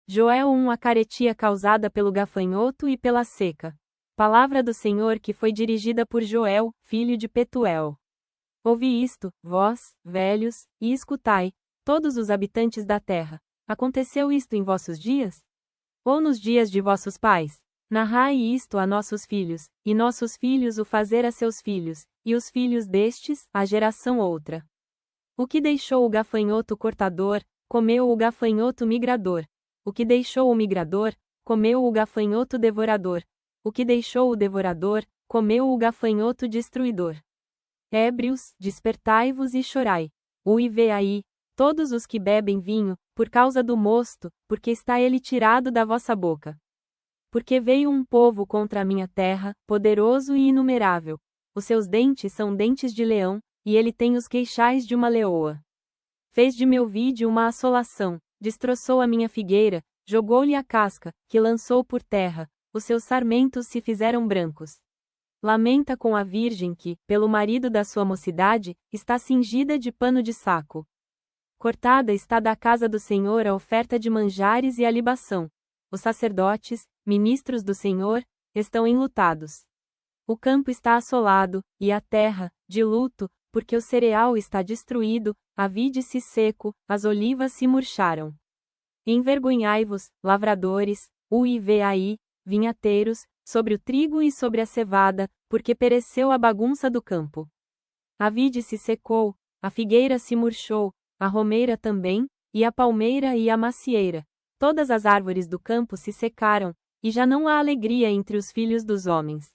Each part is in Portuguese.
Joel 1 A caretia causada pelo gafanhoto e pela seca. Palavra do Senhor que foi dirigida por Joel, filho de Petuel. Ouvi isto, vós, velhos, e escutai, todos os habitantes da terra. Aconteceu isto em vossos dias? Ou nos dias de vossos pais? Narrai isto a nossos filhos, e nossos filhos o fazer a seus filhos, e os filhos destes, a geração outra. O que deixou o gafanhoto cortador, comeu o gafanhoto migrador. O que deixou o migrador, comeu o gafanhoto devorador. O que deixou o devorador, comeu o gafanhoto destruidor. Ébrios, despertai-vos e chorai. Uivai, todos os que bebem vinho, por causa do mosto, porque está ele tirado da vossa boca. Porque veio um povo contra a minha terra, poderoso e inumerável. Os seus dentes são dentes de leão, e ele tem os queixais de uma leoa. Fez de meu vide uma assolação, destroçou a minha figueira, jogou-lhe a casca, que lançou por terra, os seus sarmentos se fizeram brancos. Lamenta com a virgem que, pelo marido da sua mocidade, está cingida de pano de saco. Cortada está da casa do Senhor a oferta de manjares e a libação. Os sacerdotes, ministros do Senhor, estão enlutados. O campo está assolado, e a terra, de luto, porque o cereal está destruído, a vide se seco, as olivas se murcharam. Envergonhai-vos, lavradores, uivai, vinhateiros, sobre o trigo e sobre a cevada, porque pereceu a bagunça do campo. A vide se secou, a figueira se murchou, a romeira também, e a palmeira e a macieira. Todas as árvores do campo se secaram, e já não há alegria entre os filhos dos homens.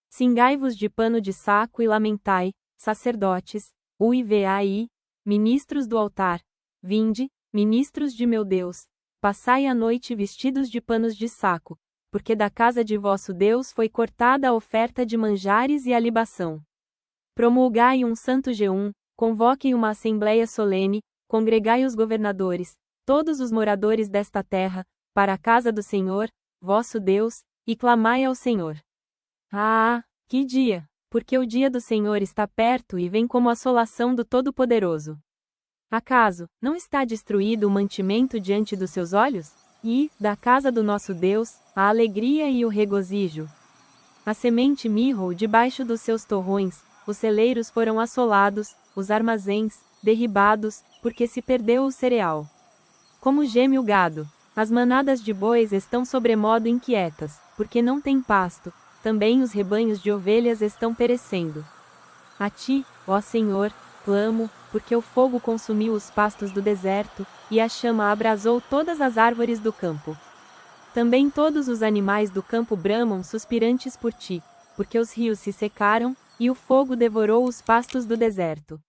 Cingai-vos de pano de saco e lamentai, sacerdotes, uivai, ministros do altar. Vinde, ministros de meu Deus, passai a noite vestidos de panos de saco, porque da casa de vosso Deus foi cortada a oferta de manjares e a libação. Promulgai um santo jejum, convoquem uma assembleia solene, congregai os governadores, todos os moradores desta terra, para a casa do Senhor, vosso Deus, e clamai ao Senhor. Ah, que dia! Porque o dia do Senhor está perto e vem como assolação do Todo-Poderoso. Acaso, não está destruído o mantimento diante dos seus olhos? E, da casa do nosso Deus, a alegria e o regozijo. A semente mirrou debaixo dos seus torrões, os celeiros foram assolados, os armazéns, derribados, porque se perdeu o cereal. Como geme o gado, as manadas de bois estão sobremodo inquietas, porque não têm pasto, também os rebanhos de ovelhas estão perecendo. A ti, ó Senhor, clamo, porque o fogo consumiu os pastos do deserto, e a chama abrasou todas as árvores do campo. Também todos os animais do campo bramam suspirantes por ti, porque os rios se secaram, e o fogo devorou os pastos do deserto.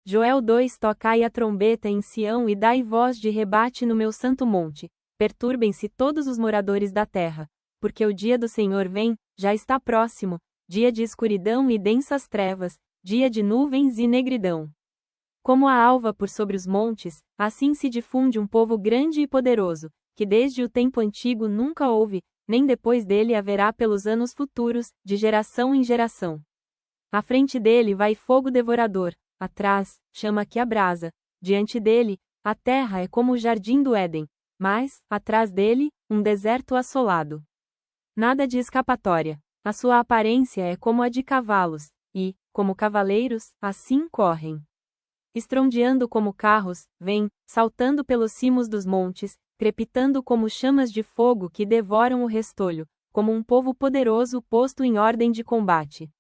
Joel 2 Tocai a trombeta em Sião e dai voz de rebate no meu santo monte, perturbem-se todos os moradores da terra, porque o dia do Senhor vem, já está próximo, dia de escuridão e densas trevas, dia de nuvens e negridão. Como a alva por sobre os montes, assim se difunde um povo grande e poderoso, que desde o tempo antigo nunca houve, nem depois dele haverá pelos anos futuros, de geração em geração. À frente dele vai fogo devorador, atrás, chama que abrasa, diante dele, a terra é como o jardim do Éden, mas, atrás dele, um deserto assolado. Nada de escapatória. A sua aparência é como a de cavalos, e, como cavaleiros, assim correm. Estrondeando como carros, vêm, saltando pelos cimos dos montes, crepitando como chamas de fogo que devoram o restolho, como um povo poderoso posto em ordem de combate.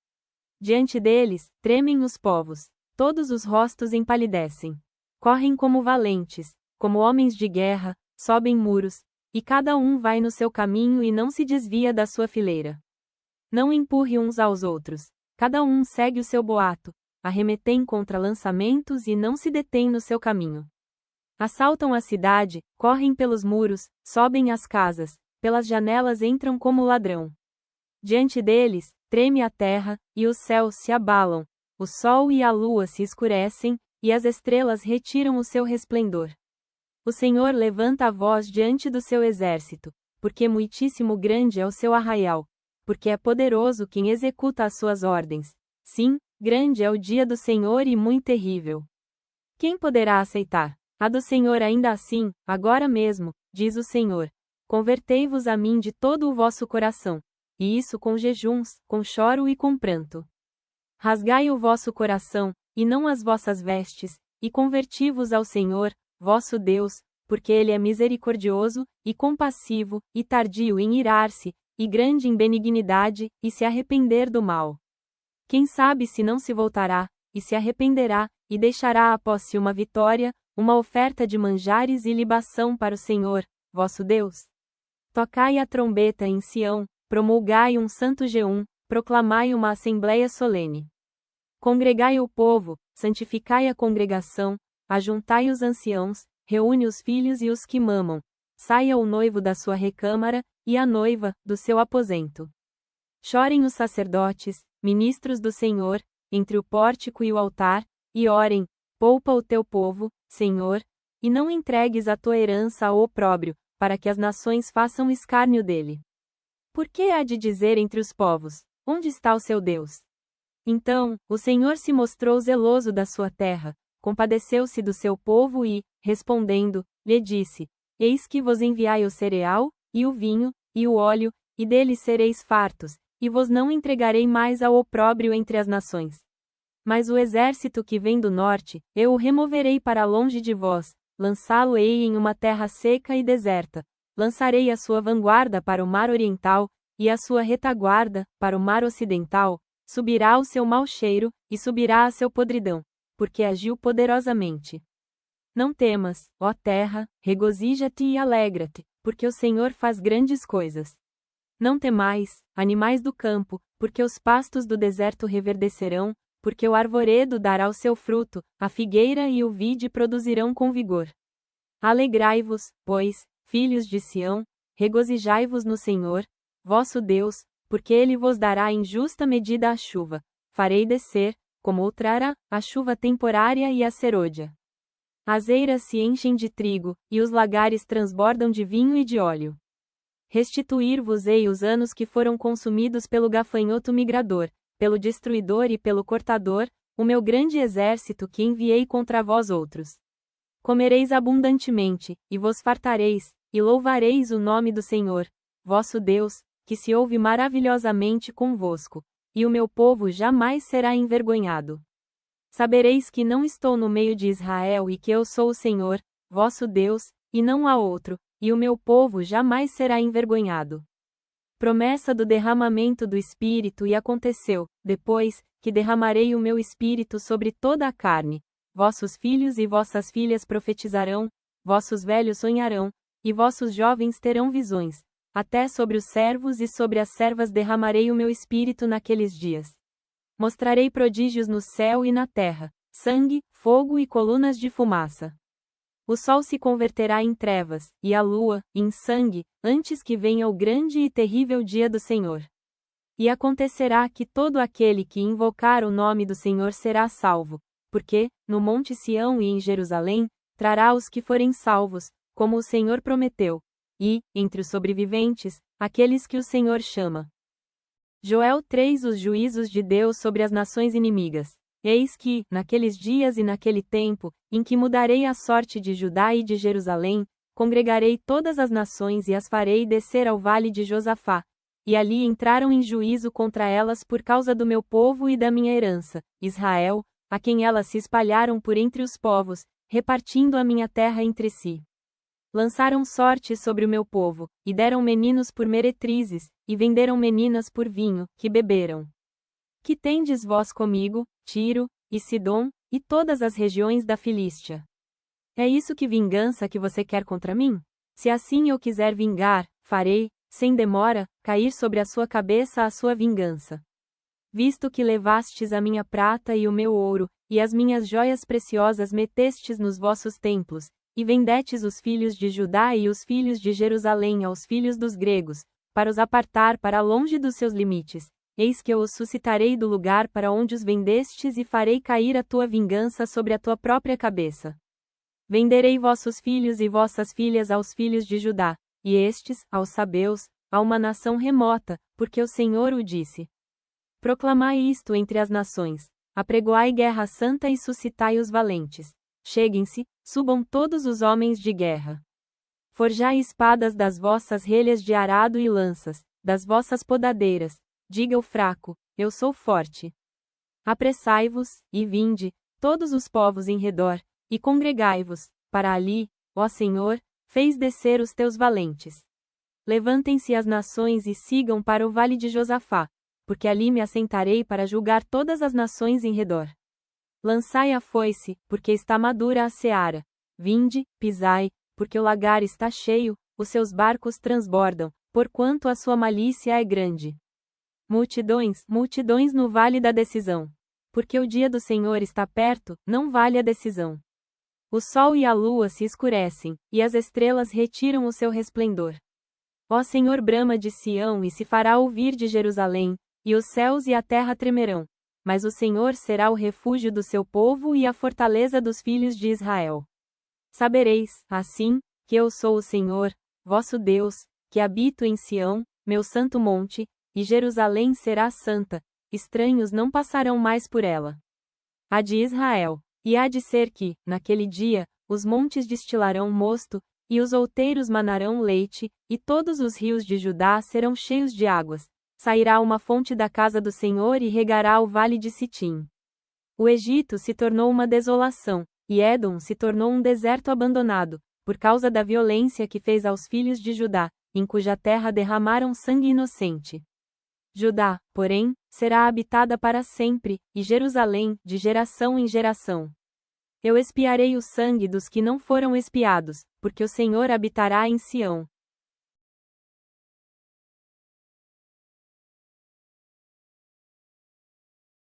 Diante deles, tremem os povos, todos os rostos empalidecem. Correm como valentes, como homens de guerra, sobem muros, e cada um vai no seu caminho e não se desvia da sua fileira. Não empurre uns aos outros, cada um segue o seu boato, arremetem contra lançamentos e não se detém no seu caminho. Assaltam a cidade, correm pelos muros, sobem as casas, pelas janelas entram como ladrão. Diante deles, treme a terra, e os céus se abalam, o sol e a lua se escurecem, e as estrelas retiram o seu resplendor. O Senhor levanta a voz diante do seu exército, porque muitíssimo grande é o seu arraial, porque é poderoso quem executa as suas ordens. Sim, grande é o dia do Senhor e muito terrível. Quem poderá aceitar? A do Senhor ainda assim, agora mesmo, diz o Senhor. Convertei-vos a mim de todo o vosso coração, e isso com jejuns, com choro e com pranto. Rasgai o vosso coração, e não as vossas vestes, e converti-vos ao Senhor, vosso Deus, porque Ele é misericordioso, e compassivo, e tardio em irar-se, e grande em benignidade, e se arrepender do mal. Quem sabe se não se voltará, e se arrependerá, e deixará após si uma vitória, uma oferta de manjares e libação para o Senhor, vosso Deus. Tocai a trombeta em Sião, promulgai um santo jejum, proclamai uma assembleia solene. Congregai o povo, santificai a congregação, ajuntai os anciãos, reúne os filhos e os que mamam. Saia o noivo da sua recâmara, e a noiva, do seu aposento. Chorem os sacerdotes, ministros do Senhor, entre o pórtico e o altar, e orem, poupa o teu povo, Senhor, e não entregues a tua herança ao opróbrio, para que as nações façam escárnio dele. Por que há de dizer entre os povos, onde está o seu Deus? Então, o Senhor se mostrou zeloso da sua terra, compadeceu-se do seu povo e, respondendo, lhe disse: Eis que vos enviai o cereal, e o vinho, e o óleo, e deles sereis fartos, e vos não entregarei mais ao opróbrio entre as nações. Mas o exército que vem do norte, eu o removerei para longe de vós, lançá-lo-ei em uma terra seca e deserta. Lançarei a sua vanguarda para o mar oriental, e a sua retaguarda, para o mar ocidental. Subirá o seu mau cheiro, e subirá a seu podridão, porque agiu poderosamente. Não temas, ó terra, regozija-te e alegra-te, porque o Senhor faz grandes coisas. Não temais, animais do campo, porque os pastos do deserto reverdecerão, porque o arvoredo dará o seu fruto, a figueira e o vide produzirão com vigor. Alegrai-vos, pois, filhos de Sião, regozijai-vos no Senhor, vosso Deus, porque Ele vos dará em justa medida a chuva. Farei descer, como outrora, a chuva temporária e a serôdia. As eiras se enchem de trigo, e os lagares transbordam de vinho e de óleo. Restituir-vos-ei os anos que foram consumidos pelo gafanhoto migrador, pelo destruidor e pelo cortador, o meu grande exército que enviei contra vós outros. Comereis abundantemente, e vos fartareis, e louvareis o nome do Senhor, vosso Deus, que se ouve maravilhosamente convosco, e o meu povo jamais será envergonhado. Sabereis que não estou no meio de Israel e que eu sou o Senhor, vosso Deus, e não há outro, e o meu povo jamais será envergonhado. Promessa do derramamento do Espírito. E aconteceu, depois, que derramarei o meu Espírito sobre toda a carne. Vossos filhos e vossas filhas profetizarão, vossos velhos sonharão, e vossos jovens terão visões. Até sobre os servos e sobre as servas derramarei o meu Espírito naqueles dias. Mostrarei prodígios no céu e na terra, sangue, fogo e colunas de fumaça. O sol se converterá em trevas, e a lua, em sangue, antes que venha o grande e terrível dia do Senhor. E acontecerá que todo aquele que invocar o nome do Senhor será salvo, porque, no monte Sião e em Jerusalém, trará os que forem salvos, como o Senhor prometeu, e, entre os sobreviventes, aqueles que o Senhor chama. Joel 3. Os juízos de Deus sobre as nações inimigas. Eis que, naqueles dias e naquele tempo, em que mudarei a sorte de Judá e de Jerusalém, congregarei todas as nações e as farei descer ao vale de Josafá. E ali entraram em juízo contra elas por causa do meu povo e da minha herança, Israel, a quem elas se espalharam por entre os povos, repartindo a minha terra entre si. Lançaram sorte sobre o meu povo, e deram meninos por meretrizes, e venderam meninas por vinho, que beberam. Que tendes vós comigo, Tiro, e Sidom, e todas as regiões da Filístia? É isso que vingança que você quer contra mim? Se assim eu quiser vingar, farei, sem demora, cair sobre a sua cabeça a sua vingança. Visto que levastes a minha prata e o meu ouro, e as minhas joias preciosas metestes nos vossos templos, e vendestes os filhos de Judá e os filhos de Jerusalém aos filhos dos gregos, para os apartar para longe dos seus limites, eis que eu os suscitarei do lugar para onde os vendestes e farei cair a tua vingança sobre a tua própria cabeça. Venderei vossos filhos e vossas filhas aos filhos de Judá, e estes, aos sabeus, a uma nação remota, porque o Senhor o disse. Proclamai isto entre as nações, apregoai guerra santa e suscitai os valentes. cheguem-se, subam todos os homens de guerra. Forjai espadas das vossas relhas de arado e lanças, das vossas podadeiras, diga o fraco, eu sou forte. Apressai-vos, e vinde, todos os povos em redor, e congregai-vos, para ali, ó Senhor, fez descer os teus valentes. Levantem-se as nações e sigam para o vale de Josafá, porque ali me assentarei para julgar todas as nações em redor. Lançai a foice, porque está madura a seara. Vinde, pisai, porque o lagar está cheio, os seus barcos transbordam, porquanto a sua malícia é grande. Multidões, multidões no vale da decisão. Porque o dia do Senhor está perto, não vale a decisão. O sol e a lua se escurecem, e as estrelas retiram o seu resplendor. Ó Senhor, brama de Sião e se fará ouvir de Jerusalém, e os céus e a terra tremerão. Mas o Senhor será o refúgio do seu povo e a fortaleza dos filhos de Israel. Sabereis, assim, que eu sou o Senhor, vosso Deus, que habito em Sião, meu santo monte, e Jerusalém será santa, estranhos não passarão mais por ela. Há de Israel, e há de ser que, naquele dia, os montes destilarão mosto, e os outeiros manarão leite, e todos os rios de Judá serão cheios de águas. Sairá uma fonte da casa do Senhor e regará o vale de Sitim. O Egito se tornou uma desolação, e Édom se tornou um deserto abandonado, por causa da violência que fez aos filhos de Judá, em cuja terra derramaram sangue inocente. Judá, porém, será habitada para sempre, e Jerusalém, de geração em geração. Eu expiarei o sangue dos que não foram expiados, porque o Senhor habitará em Sião.